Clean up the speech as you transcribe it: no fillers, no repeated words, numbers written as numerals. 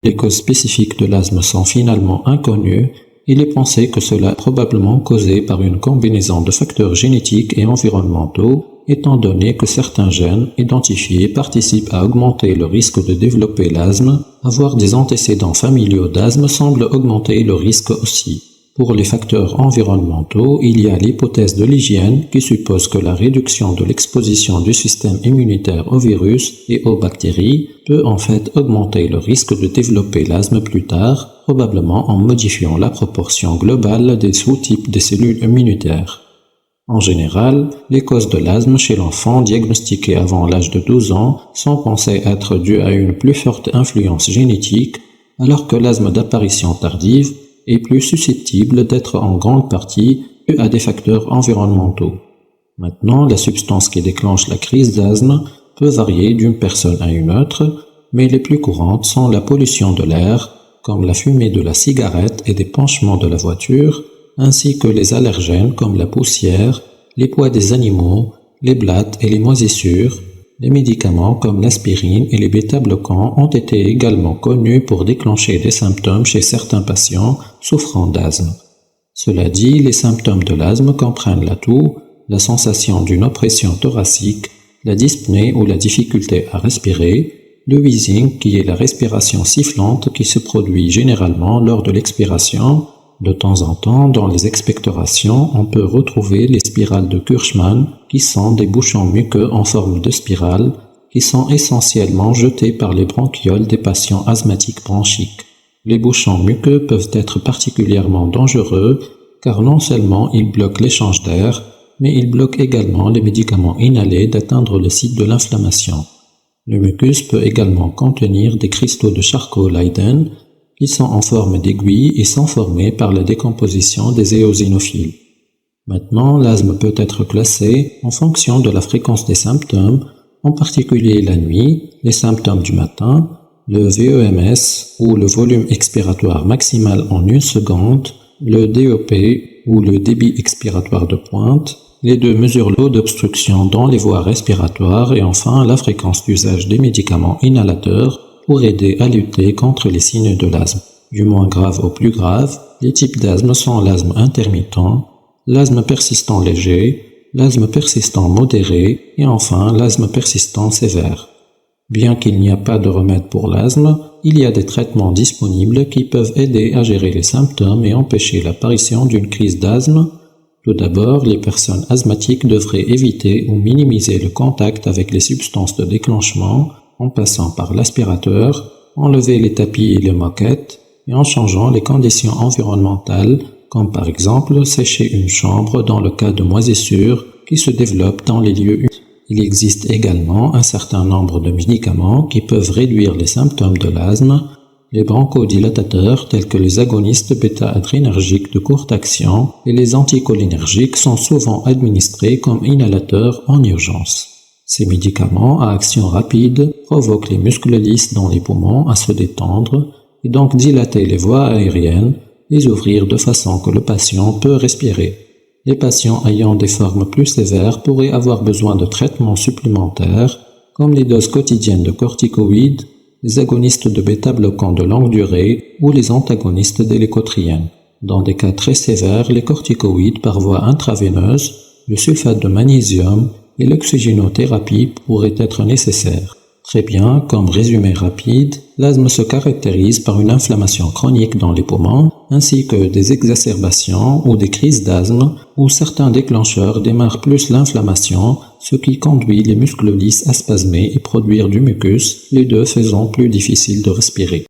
Les causes spécifiques de l'asthme sont finalement inconnues. Il est pensé que cela est probablement causé par une combinaison de facteurs génétiques et environnementaux, étant donné que certains gènes identifiés participent à augmenter le risque de développer l'asthme. Avoir des antécédents familiaux d'asthme semble augmenter le risque aussi. Pour les facteurs environnementaux, il y a l'hypothèse de l'hygiène qui suppose que la réduction de l'exposition du système immunitaire aux virus et aux bactéries peut en fait augmenter le risque de développer l'asthme plus tard, probablement en modifiant la proportion globale des sous-types des cellules immunitaires. En général, les causes de l'asthme chez l'enfant diagnostiqué avant l'âge de 12 ans sont pensées être dues à une plus forte influence génétique, alors que l'asthme d'apparition tardive est plus susceptible d'être en grande partie dû à des facteurs environnementaux. Maintenant, la substance qui déclenche la crise d'asthme peut varier d'une personne à une autre, mais les plus courantes sont la pollution de l'air, comme la fumée de la cigarette et des penchements de la voiture, ainsi que les allergènes comme la poussière, les poids des animaux, les blattes et les moisissures. Les médicaments comme l'aspirine et les bêta-bloquants ont été également connus pour déclencher des symptômes chez certains patients souffrant d'asthme. Cela dit, les symptômes de l'asthme comprennent la toux, la sensation d'une oppression thoracique, la dyspnée ou la difficulté à respirer, le wheezing qui est la respiration sifflante qui se produit généralement lors de l'expiration. De temps en temps, dans les expectorations, on peut retrouver les spirales de Kirschmann, qui sont des bouchons muqueux en forme de spirale, qui sont essentiellement jetés par les bronchioles des patients asthmatiques bronchiques. Les bouchons muqueux peuvent être particulièrement dangereux, car non seulement ils bloquent l'échange d'air, mais ils bloquent également les médicaments inhalés d'atteindre le site de l'inflammation. Le mucus peut également contenir des cristaux de Charcot-Leyden, qui sont en forme d'aiguille et sont formés par la décomposition des éosinophiles. Maintenant, l'asthme peut être classé en fonction de la fréquence des symptômes, en particulier la nuit, les symptômes du matin, le VEMS ou le volume expiratoire maximal en 1 seconde, le DEP ou le débit expiratoire de pointe. Les deux mesurent l'eau d'obstruction dans les voies respiratoires et enfin la fréquence d'usage des médicaments inhalateurs pour aider à lutter contre les signes de l'asthme. Du moins grave au plus grave, les types d'asthme sont l'asthme intermittent, l'asthme persistant léger, l'asthme persistant modéré et enfin l'asthme persistant sévère. Bien qu'il n'y a pas de remède pour l'asthme, il y a des traitements disponibles qui peuvent aider à gérer les symptômes et empêcher l'apparition d'une crise d'asthme. Tout d'abord, les personnes asthmatiques devraient éviter ou minimiser le contact avec les substances de déclenchement en passant par l'aspirateur, enlever les tapis et les moquettes et en changeant les conditions environnementales, comme par exemple sécher une chambre dans le cas de moisissures qui se développent dans les lieux humides. Il existe également un certain nombre de médicaments qui peuvent réduire les symptômes de l'asthme. Les bronchodilatateurs tels que les agonistes bêta-adrénergiques de courte action et les anticholinergiques sont souvent administrés comme inhalateurs en urgence. Ces médicaments à action rapide provoquent les muscles lisses dans les poumons à se détendre et donc dilater les voies aériennes, les ouvrir de façon que le patient peut respirer. Les patients ayant des formes plus sévères pourraient avoir besoin de traitements supplémentaires comme les doses quotidiennes de corticoïdes, les agonistes de bêta-bloquants de longue durée ou les antagonistes des lécotriènes. Dans des cas très sévères, les corticoïdes par voie intraveineuse, le sulfate de magnésium et l'oxygénothérapie pourraient être nécessaires. Très bien, comme résumé rapide, l'asthme se caractérise par une inflammation chronique dans les poumons, ainsi que des exacerbations ou des crises d'asthme, où certains déclencheurs démarrent plus l'inflammation, ce qui conduit les muscles lisses à spasmer et produire du mucus, les deux faisant plus difficile de respirer.